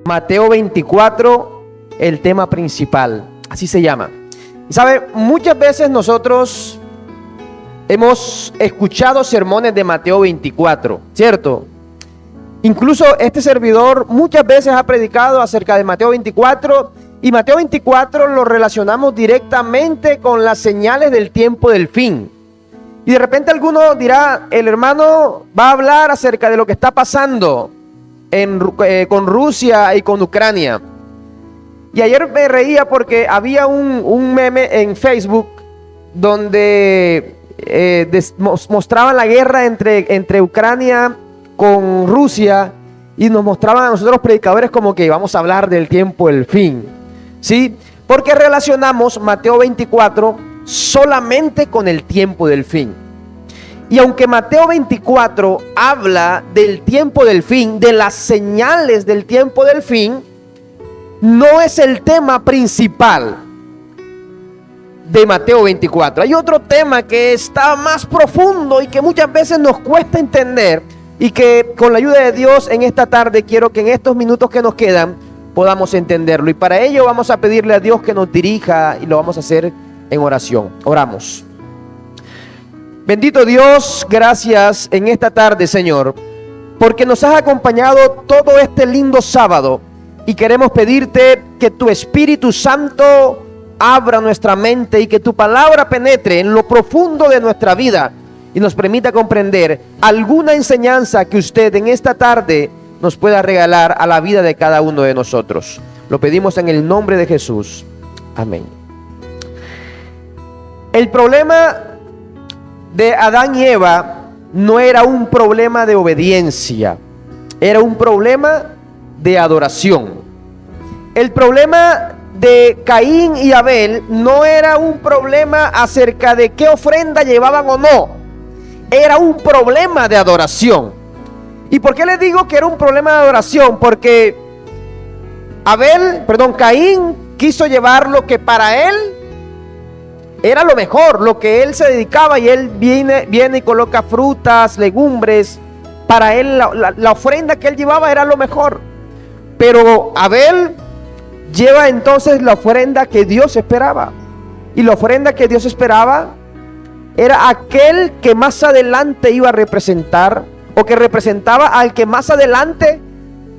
Mateo 24, el tema principal, así se llama. Y sabe, muchas veces nosotros hemos escuchado sermones de Mateo 24, ¿cierto? Incluso este servidor muchas veces ha predicado acerca de Mateo 24, y Mateo 24 lo relacionamos directamente con las señales del tiempo del fin. Y de repente alguno dirá, el hermano va a hablar acerca de lo que está pasando con Rusia y con Ucrania. Y ayer me reía porque había un meme en Facebook donde mostraban la guerra entre Ucrania con Rusia, y nos mostraban a nosotros predicadores como que vamos a hablar del tiempo del fin, ¿sí? Porque relacionamos Mateo 24 solamente con el tiempo del fin. Y aunque Mateo 24 habla del tiempo del fin, de las señales del tiempo del fin, no es el tema principal de Mateo 24. Hay otro tema que está más profundo y que muchas veces nos cuesta entender, y que con la ayuda de Dios en esta tarde quiero que en estos minutos que nos quedan podamos entenderlo. Y para ello vamos a pedirle a Dios que nos dirija, y lo vamos a hacer en oración. Oramos. Bendito Dios, gracias en esta tarde, Señor, porque nos has acompañado todo este lindo sábado, y queremos pedirte que tu Espíritu Santo abra nuestra mente y que tu palabra penetre en lo profundo de nuestra vida y nos permita comprender alguna enseñanza que usted en esta tarde nos pueda regalar a la vida de cada uno de nosotros. Lo pedimos en el nombre de Jesús. Amén. El problema de Adán y Eva no era un problema de obediencia, era un problema de adoración. El problema de Caín y Abel no era un problema acerca de qué ofrenda llevaban o no, era un problema de adoración. ¿Y por qué les digo que era un problema de adoración? Porque Caín quiso llevar lo que para él era lo mejor, lo que él se dedicaba, y él viene y coloca frutas, legumbres. Para él la ofrenda que él llevaba era lo mejor. Pero Abel lleva entonces la ofrenda que Dios esperaba. Y la ofrenda que Dios esperaba era aquel que más adelante iba a representar, o que representaba al que más adelante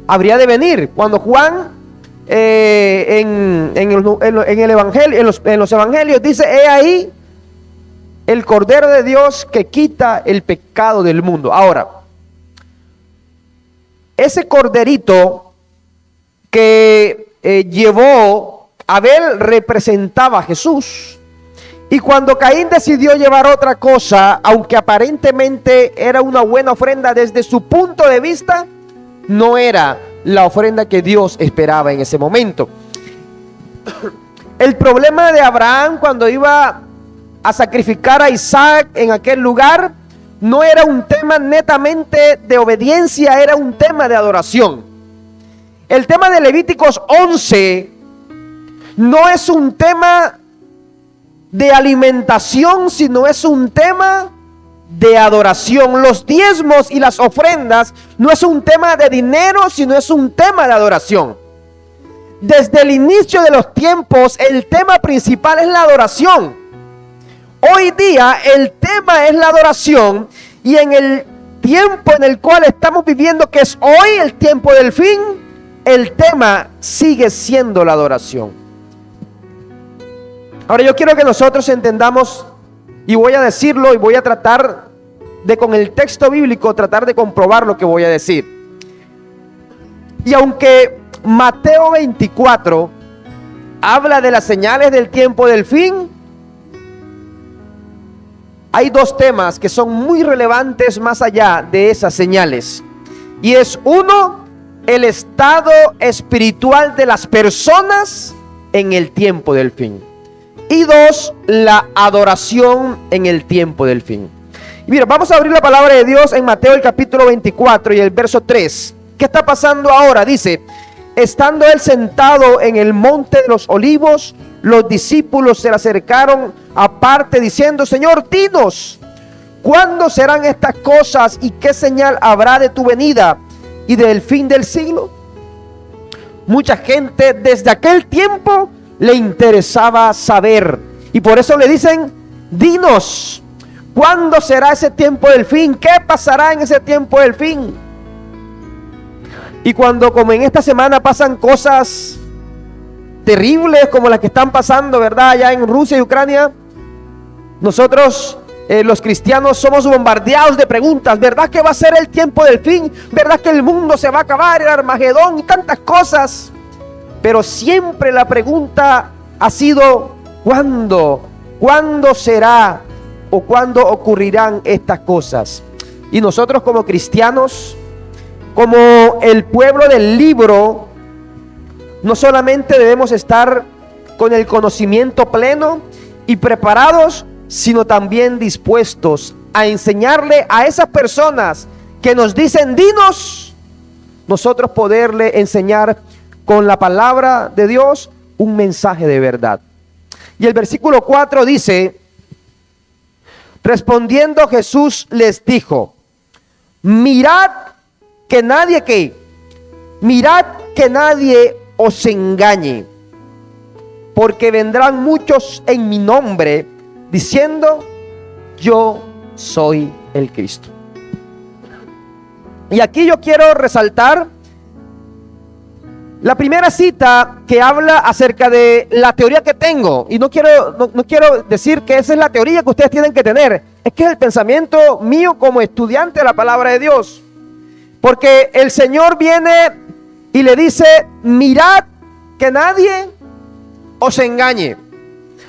habría de venir. Cuando Juan en el evangelio, en los evangelios dice: he ahí el Cordero de Dios que quita el pecado del mundo. Ahora, ese corderito que llevó Abel representaba a Jesús. Y cuando Caín decidió llevar otra cosa, aunque aparentemente era una buena ofrenda, desde su punto de vista no era la ofrenda que Dios esperaba en ese momento. El problema de Abraham cuando iba a sacrificar a Isaac en aquel lugar no era un tema netamente de obediencia, era un tema de adoración. El tema de Levíticos 11 no es un tema de alimentación, sino es un tema de adoración. Los diezmos y las ofrendas no es un tema de dinero, sino es un tema de adoración. Desde el inicio de los tiempos, el tema principal es la adoración. Hoy día el tema es la adoración, y en el tiempo en el cual estamos viviendo, que es hoy el tiempo del fin, el tema sigue siendo la adoración. Ahora yo quiero que nosotros entendamos, y voy a decirlo, y voy a tratar de, con el texto bíblico, tratar de comprobar lo que voy a decir. Y aunque Mateo 24 habla de las señales del tiempo del fin, hay dos temas que son muy relevantes más allá de esas señales. Y es uno, el estado espiritual de las personas en el tiempo del fin. Y dos, la adoración en el tiempo del fin. Y mira, vamos a abrir la palabra de Dios en Mateo el capítulo 24 y el verso 3. ¿Qué está pasando ahora? Dice: estando él sentado en el monte de los olivos, los discípulos se le acercaron aparte diciendo: Señor, dinos, ¿cuándo serán estas cosas y qué señal habrá de tu venida y del fin del siglo? mucha gente desde aquel tiempo le interesaba saber. Y por eso le dicen: dinos, ¿cuándo será ese tiempo del fin? ¿Qué pasará en ese tiempo del fin? Y cuando, como en esta semana, pasan cosas terribles como las que están pasando, ¿verdad?, allá en Rusia y Ucrania, nosotros, los cristianos, somos bombardeados de preguntas. ¿Verdad que va a ser el tiempo del fin? ¿Verdad que el mundo se va a acabar, el Armagedón y tantas cosas? Pero siempre la pregunta ha sido: ¿cuándo? ¿Cuándo será o cuándo ocurrirán estas cosas? Y nosotros, como cristianos, como el pueblo del libro, no solamente debemos estar con el conocimiento pleno y preparados, sino también dispuestos a enseñarle a esas personas que nos dicen: dinos, nosotros poderle enseñar con la palabra de Dios un mensaje de verdad. Y el versículo 4 dice: respondiendo Jesús les dijo: mirad que nadie os engañe, porque vendrán muchos en mi nombre diciendo: yo soy el Cristo. Y aquí yo quiero resaltar la primera cita que habla acerca de la teoría que tengo. Y no quiero decir que esa es la teoría que ustedes tienen que tener. Es que es el pensamiento mío como estudiante de la palabra de Dios. Porque el Señor viene y le dice: mirad que nadie os engañe.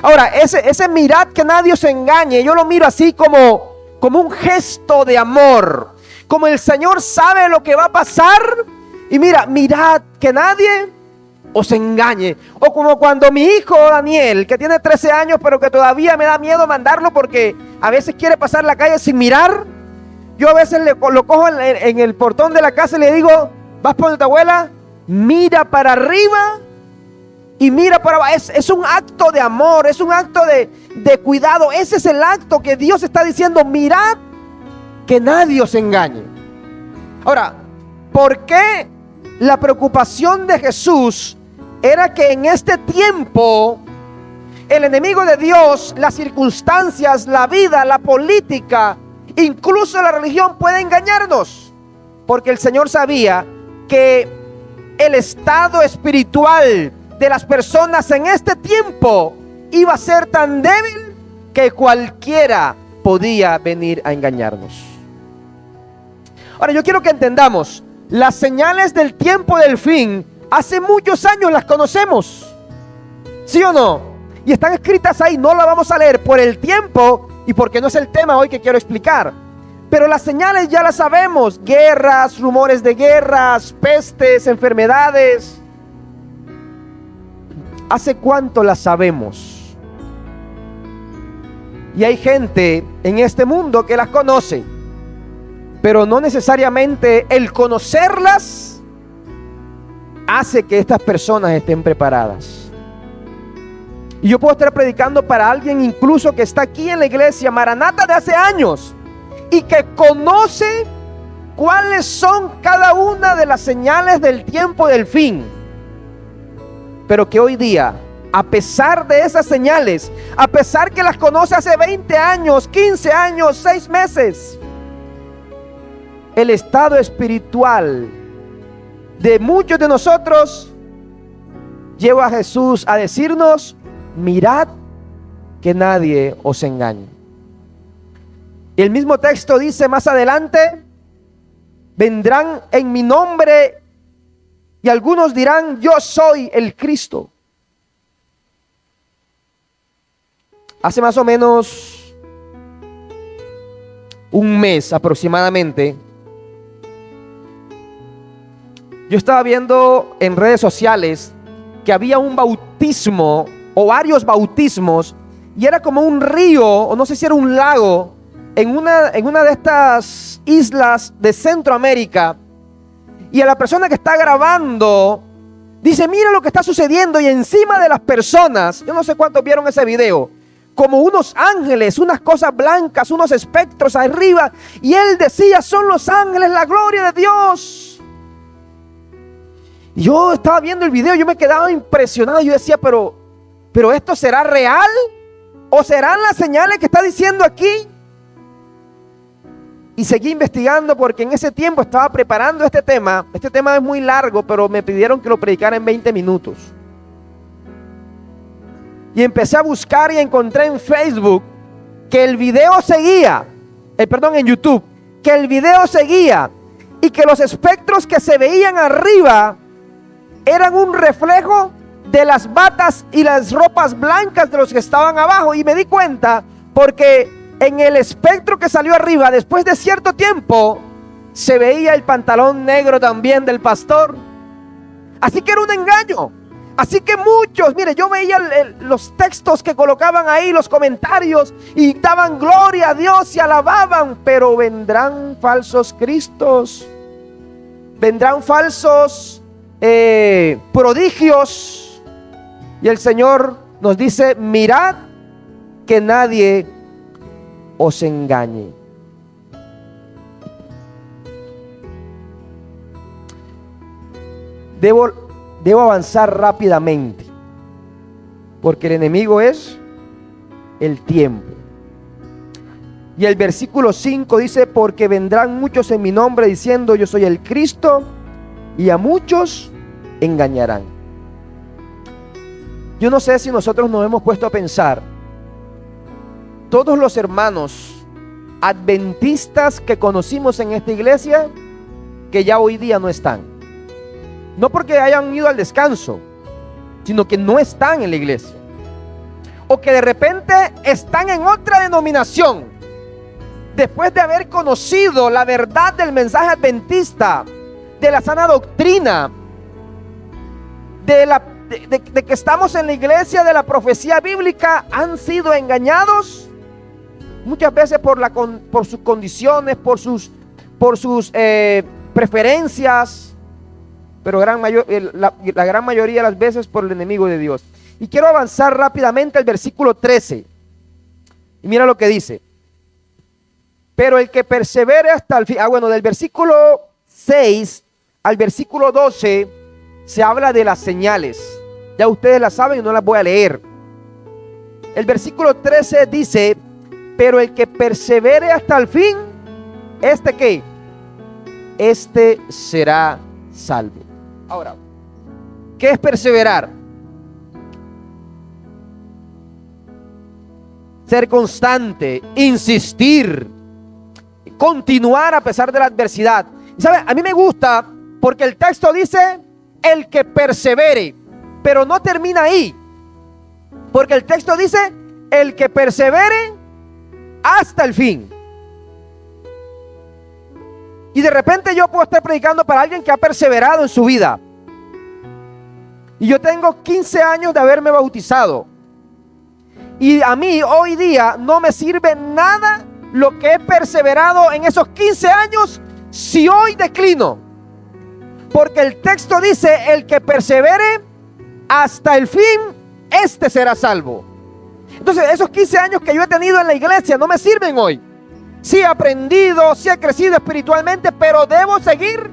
Ahora, ese mirad que nadie os engañe, yo lo miro así como un gesto de amor. Como el Señor sabe lo que va a pasar. Y mirad que nadie os engañe. O como cuando mi hijo Daniel, que tiene 13 años, pero que todavía me da miedo mandarlo porque a veces quiere pasar la calle sin mirar. Yo a veces lo cojo en el portón de la casa y le digo: vas por tu abuela, mira para arriba y mira para abajo. Es un acto de amor, es un acto de cuidado. Ese es el acto que Dios está diciendo: mirad que nadie os engañe. Ahora, ¿por qué la preocupación de Jesús era que en este tiempo el enemigo de Dios, las circunstancias, la vida, la política, incluso la religión puede engañarnos? Porque el Señor sabía que el estado espiritual de las personas en este tiempo iba a ser tan débil que cualquiera podía venir a engañarnos. Ahora, yo quiero que entendamos: las señales del tiempo del fin, hace muchos años las conocemos, ¿sí o no? Y están escritas ahí. No las vamos a leer por el tiempo y porque no es el tema hoy que quiero explicar. Pero las señales ya las sabemos: guerras, rumores de guerras, pestes, enfermedades. ¿Hace cuánto las sabemos? Y hay gente en este mundo que las conoce, pero no necesariamente el conocerlas hace que estas personas estén preparadas. Y yo puedo estar predicando para alguien incluso que está aquí en la iglesia Maranata de hace años y que conoce cuáles son cada una de las señales del tiempo del fin, pero que hoy día, a pesar de esas señales, a pesar que las conoce hace 20 años, 15 años, 6 meses, el estado espiritual de muchos de nosotros lleva a Jesús a decirnos: mirad que nadie os engañe. Y el mismo texto dice más adelante: vendrán en mi nombre y algunos dirán: yo soy el Cristo. Hace más o menos un mes aproximadamente, yo estaba viendo en redes sociales que había un bautismo o varios bautismos, y era como un río, o no sé si era un lago, en una de estas islas de Centroamérica. Y a la persona que está grabando dice: mira lo que está sucediendo. Y encima de las personas, yo no sé cuántos vieron ese video, como unos ángeles, unas cosas blancas, unos espectros arriba. Y él decía: son los ángeles, la gloria de Dios. Y yo estaba viendo el video, yo me quedaba impresionado. Yo decía, pero ¿esto será real? ¿O serán las señales que está diciendo aquí? Y seguí investigando porque en ese tiempo estaba preparando este tema. Este tema es muy largo, pero me pidieron que lo predicara en 20 minutos. Y empecé a buscar y encontré en Facebook que el video seguía, en YouTube, que el video seguía y que los espectros que se veían arriba eran un reflejo de las batas y las ropas blancas de los que estaban abajo. Y me di cuenta porque en el espectro que salió arriba, después de cierto tiempo, se veía el pantalón negro también del pastor. Así que era un engaño. Así que muchos, mire, yo veía los textos que colocaban ahí, los comentarios, y daban gloria a Dios y alababan, pero vendrán falsos cristos, vendrán falsos prodigios. Y el Señor nos dice, mirad que nadie os engañe. Debo avanzar rápidamente, porque el enemigo es el tiempo. Y el versículo 5 dice, porque vendrán muchos en mi nombre diciendo yo soy el Cristo, y a muchos engañarán. Yo no sé si nosotros nos hemos puesto a pensar, todos los hermanos adventistas que conocimos en esta iglesia, que ya hoy día no están. No porque hayan ido al descanso, sino que no están en la iglesia. O que de repente están en otra denominación, después de haber conocido la verdad del mensaje adventista, de la sana doctrina, de que estamos en la iglesia de la profecía bíblica, han sido engañados muchas veces por sus condiciones, por sus preferencias, pero la gran mayoría de las veces por el enemigo de Dios. Y quiero avanzar rápidamente al versículo 13. Y mira lo que dice. Pero el que persevere hasta el fin. Del versículo 6 al versículo 12 se habla de las señales. Ya ustedes las saben y no las voy a leer. El versículo 13 dice, pero el que persevere hasta el fin, ¿este qué? Este será salvo. Ahora, ¿qué es perseverar? Ser constante, insistir, continuar a pesar de la adversidad. Y ¿sabe? A mí me gusta porque el texto dice el que persevere, pero no termina ahí, porque el texto dice el que persevere hasta el fin. Y de repente yo puedo estar predicando para alguien que ha perseverado en su vida. Y yo tengo 15 años de haberme bautizado. Y a mí hoy día no me sirve nada lo que he perseverado en esos 15 años si hoy declino. Porque el texto dice, el que persevere hasta el fin, este será salvo. Entonces esos 15 años que yo he tenido en la iglesia no me sirven hoy. Sí he aprendido, sí he crecido espiritualmente, pero debo seguir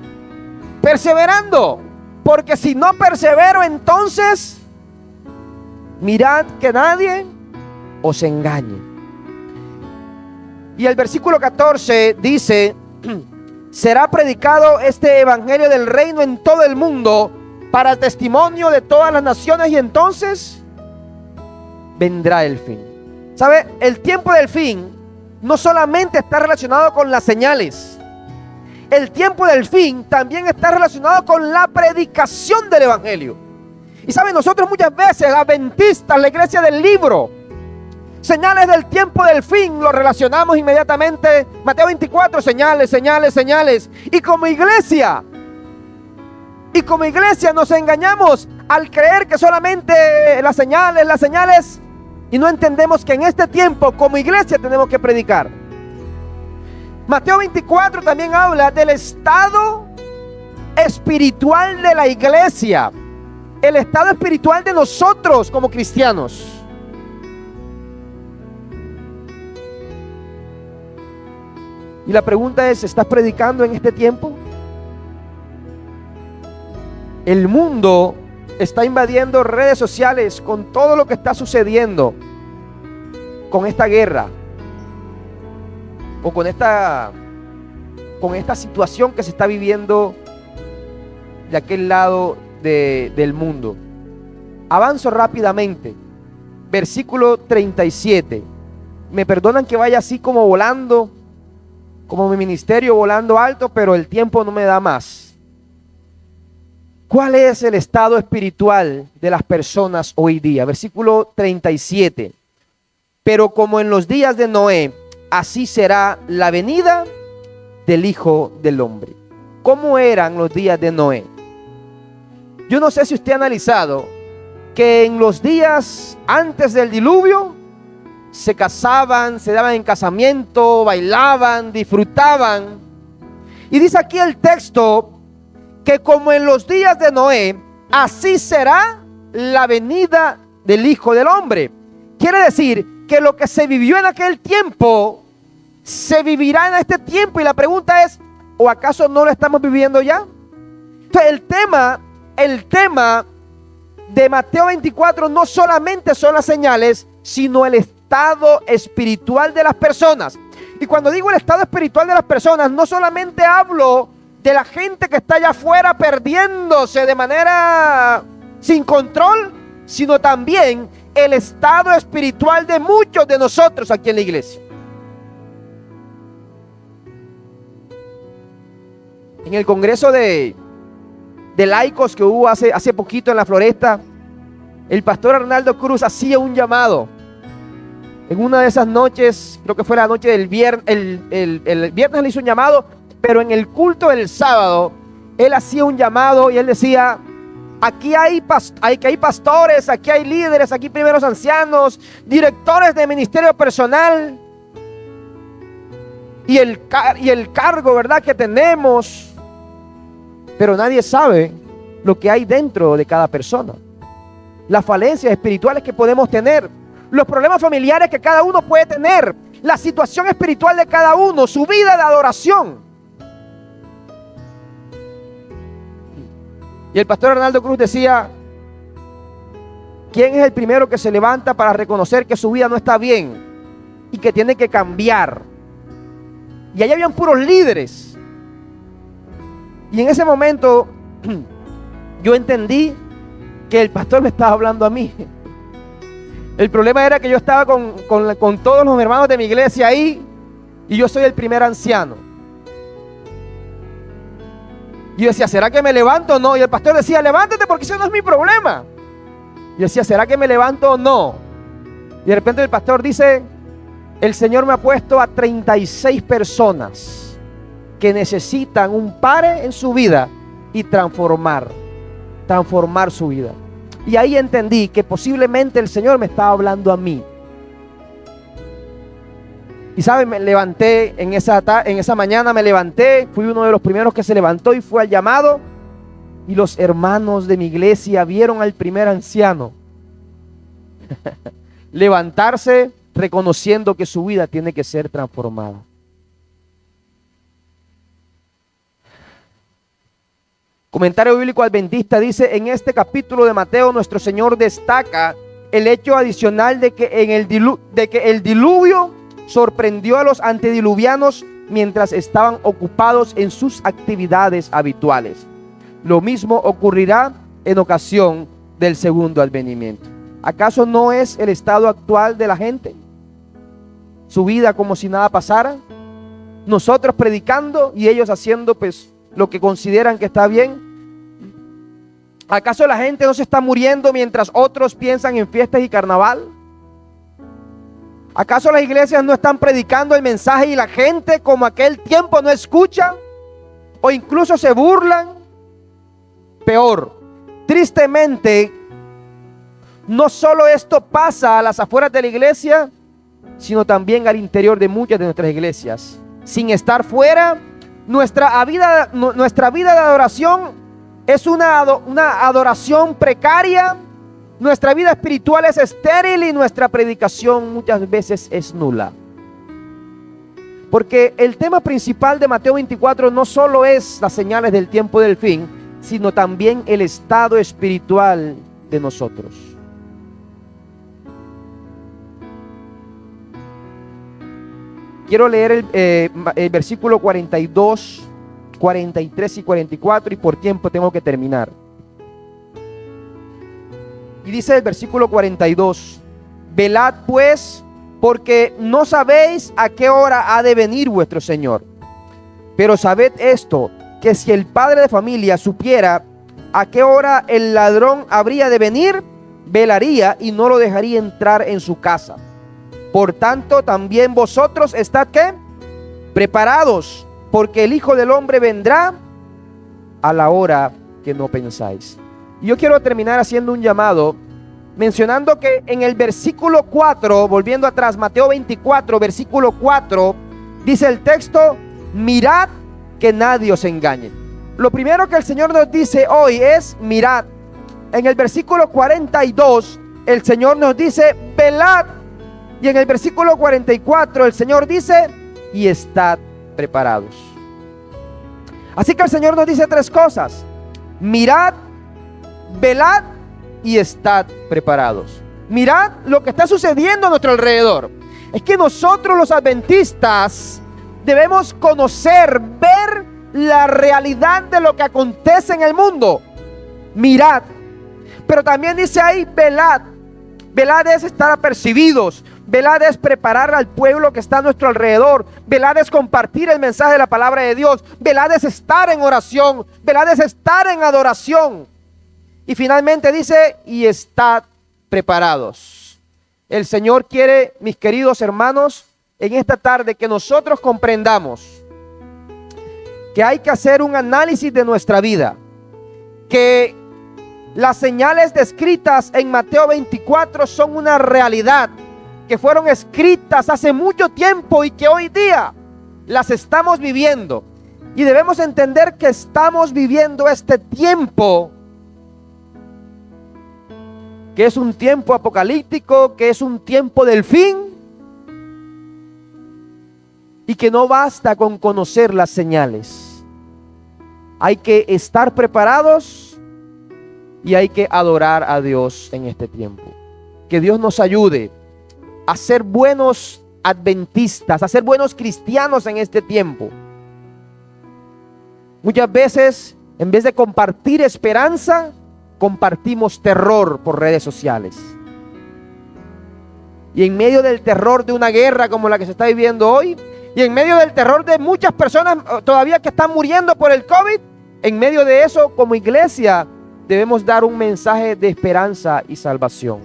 perseverando. Porque si no persevero, entonces mirad que nadie os engañe. Y el versículo 14 dice, será predicado este evangelio del reino en todo el mundo para el testimonio de todas las naciones, y entonces vendrá el fin. ¿Sabe? El tiempo del fin no solamente está relacionado con las señales. El tiempo del fin también está relacionado con la predicación del evangelio. Y saben, nosotros muchas veces, adventistas, la iglesia del libro, señales del tiempo del fin, lo relacionamos inmediatamente. Mateo 24, señales, señales, señales. Y como iglesia nos engañamos al creer que solamente las señales, y no entendemos que en este tiempo como iglesia tenemos que predicar. Mateo 24 también habla del estado espiritual de la iglesia, el estado espiritual de nosotros como cristianos. Y la pregunta es, ¿estás predicando en este tiempo? El mundo está invadiendo redes sociales con todo lo que está sucediendo con esta guerra o con esta situación que se está viviendo de aquel lado del mundo. Avanzo rápidamente. Versículo 37. Me perdonan que vaya así como volando, como mi ministerio volando alto, pero el tiempo no me da más. ¿Cuál es el estado espiritual de las personas hoy día? Versículo 37. Pero como en los días de Noé, así será la venida del Hijo del Hombre. ¿Cómo eran los días de Noé? Yo no sé si usted ha analizado que en los días antes del diluvio se casaban, se daban en casamiento, bailaban, disfrutaban. Y dice aquí el texto que como en los días de Noé, así será la venida del Hijo del Hombre. Quiere decir que lo que se vivió en aquel tiempo se vivirá en este tiempo. Y la pregunta es, ¿o acaso no lo estamos viviendo ya? Entonces el tema de Mateo 24 no solamente son las señales, sino el estado espiritual de las personas. Y cuando digo el estado espiritual de las personas, no solamente hablo de la gente que está allá afuera perdiéndose de manera sin control, sino también el estado espiritual de muchos de nosotros aquí en la iglesia. En el congreso de laicos que hubo hace poquito en la Floresta, el pastor Arnaldo Cruz hacía un llamado. En una de esas noches, creo que fue la noche del viernes, el viernes le hizo un llamado, pero en el culto del sábado, él hacía un llamado y él decía: aquí hay pastores, aquí hay líderes, aquí primeros ancianos, directores de ministerio personal, y el cargo, ¿verdad?, que tenemos, pero nadie sabe lo que hay dentro de cada persona, las falencias espirituales que podemos tener, los problemas familiares que cada uno puede tener, la situación espiritual de cada uno, su vida de adoración. Y el pastor Arnaldo Cruz decía: ¿quién es el primero que se levanta para reconocer que su vida no está bien y que tiene que cambiar? Y allá habían puros líderes. Y en ese momento yo entendí que el pastor me estaba hablando a mí. El problema era que yo estaba con todos los hermanos de mi iglesia ahí, y yo soy el primer anciano. Y yo decía: ¿será que me levanto o no? Y el pastor decía: levántate, porque ese no es mi problema. Y yo decía: ¿será que me levanto o no? Y de repente el pastor dice: el Señor me ha puesto a 36 personas que necesitan un pare en su vida y transformar su vida. Y ahí entendí que posiblemente el Señor me estaba hablando a mí. Y saben, me levanté en esa mañana, fui uno de los primeros que se levantó y fue al llamado. Y los hermanos de mi iglesia vieron al primer anciano levantarse, reconociendo que su vida tiene que ser transformada. Comentario bíblico adventista dice: en este capítulo de Mateo, nuestro Señor destaca el hecho adicional de que el diluvio sorprendió a los antediluvianos mientras estaban ocupados en sus actividades habituales. Lo mismo ocurrirá en ocasión del segundo advenimiento. ¿Acaso no es el estado actual de la gente? Su vida como si nada pasara. Nosotros predicando y ellos haciendo pues lo que consideran que está bien. ¿Acaso la gente no se está muriendo mientras otros piensan en fiestas y carnaval? ¿Acaso las iglesias no están predicando el mensaje y la gente como aquel tiempo no escucha? ¿O incluso se burlan? Peor, tristemente, no solo esto pasa a las afueras de la iglesia, sino también al interior de muchas de nuestras iglesias. Sin estar fuera, nuestra vida de adoración es una adoración precaria. Nuestra vida espiritual es estéril y nuestra predicación muchas veces es nula. Porque el tema principal de Mateo 24 no solo es las señales del tiempo del fin, sino también el estado espiritual de nosotros. Quiero leer el versículo 42, 43 y 44, y por tiempo tengo que terminar. Y dice el versículo 42: velad pues, porque no sabéis a qué hora ha de venir vuestro Señor. Pero sabed esto, que si el padre de familia supiera a qué hora el ladrón habría de venir, velaría y no lo dejaría entrar en su casa. Por tanto, también vosotros estad, ¿qué? Preparados, porque el Hijo del Hombre vendrá a la hora que no pensáis. Y yo quiero terminar haciendo un llamado, mencionando que en el versículo 4, volviendo atrás, Mateo 24, versículo 4, dice el texto: mirad que nadie os engañe. Lo primero que el Señor nos dice hoy es mirad. En el versículo 42, el Señor nos dice velad. Y en el versículo 44, el Señor dice: y estad preparados. Así que el Señor nos dice tres cosas: mirad, velad y estad preparados. Mirad lo que está sucediendo a nuestro alrededor. Es que nosotros, los adventistas, debemos conocer, ver la realidad de lo que acontece en el mundo. Mirad. Pero también dice ahí velad. Velad es estar apercibidos. Velad es preparar al pueblo que está a nuestro alrededor. Velad es compartir el mensaje de la palabra de Dios. Velad es estar en oración. Velad es estar en adoración. Y finalmente dice: y estad preparados. El Señor quiere, mis queridos hermanos, en esta tarde que nosotros comprendamos que hay que hacer un análisis de nuestra vida, que las señales descritas en Mateo 24 son una realidad, que fueron escritas hace mucho tiempo y que hoy día las estamos viviendo. Y debemos entender que estamos viviendo este tiempo, que es un tiempo apocalíptico, que es un tiempo del fin, y que no basta con conocer las señales. Hay que estar preparados y hay que adorar a Dios en este tiempo. Que Dios nos ayude a ser buenos adventistas, a ser buenos cristianos en este tiempo. Muchas veces, en vez de compartir esperanza, compartimos terror por redes sociales. Y en medio del terror de una guerra como la que se está viviendo hoy, y en medio del terror de muchas personas todavía que están muriendo por el COVID, en medio de eso, como iglesia, debemos dar un mensaje de esperanza y salvación.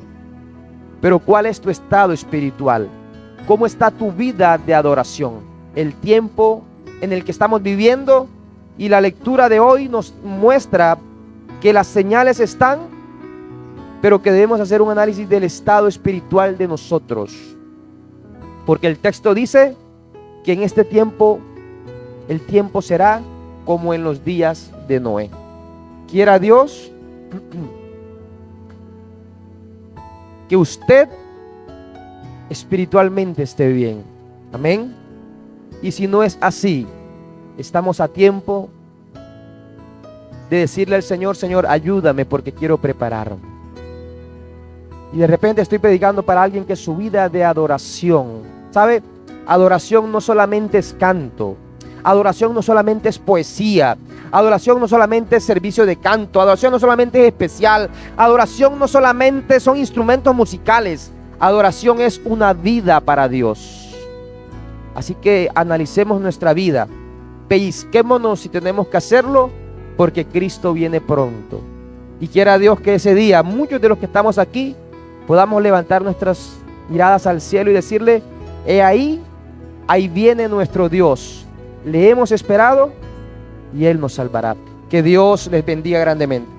Pero ¿cuál es tu estado espiritual? ¿Cómo está tu vida de adoración? El tiempo en el que estamos viviendo y la lectura de hoy nos muestra que las señales están, pero que debemos hacer un análisis del estado espiritual de nosotros. Porque el texto dice que en este tiempo, el tiempo será como en los días de Noé. Quiera Dios que usted espiritualmente esté bien. Amén. Y si no es así, estamos a tiempo de decirle al Señor: Señor, ayúdame porque quiero prepararme. Y de repente estoy predicando para alguien que su vida de adoración, ¿sabe? Adoración no solamente es canto, adoración no solamente es poesía, adoración no solamente es servicio de canto, adoración no solamente es especial, adoración no solamente son instrumentos musicales, adoración es una vida para Dios. Así que analicemos nuestra vida, pellizquémonos si tenemos que hacerlo, porque Cristo viene pronto. Y quiera Dios que ese día muchos de los que estamos aquí podamos levantar nuestras miradas al cielo y decirle: he ahí, ahí viene nuestro Dios. Le hemos esperado y Él nos salvará. Que Dios les bendiga grandemente.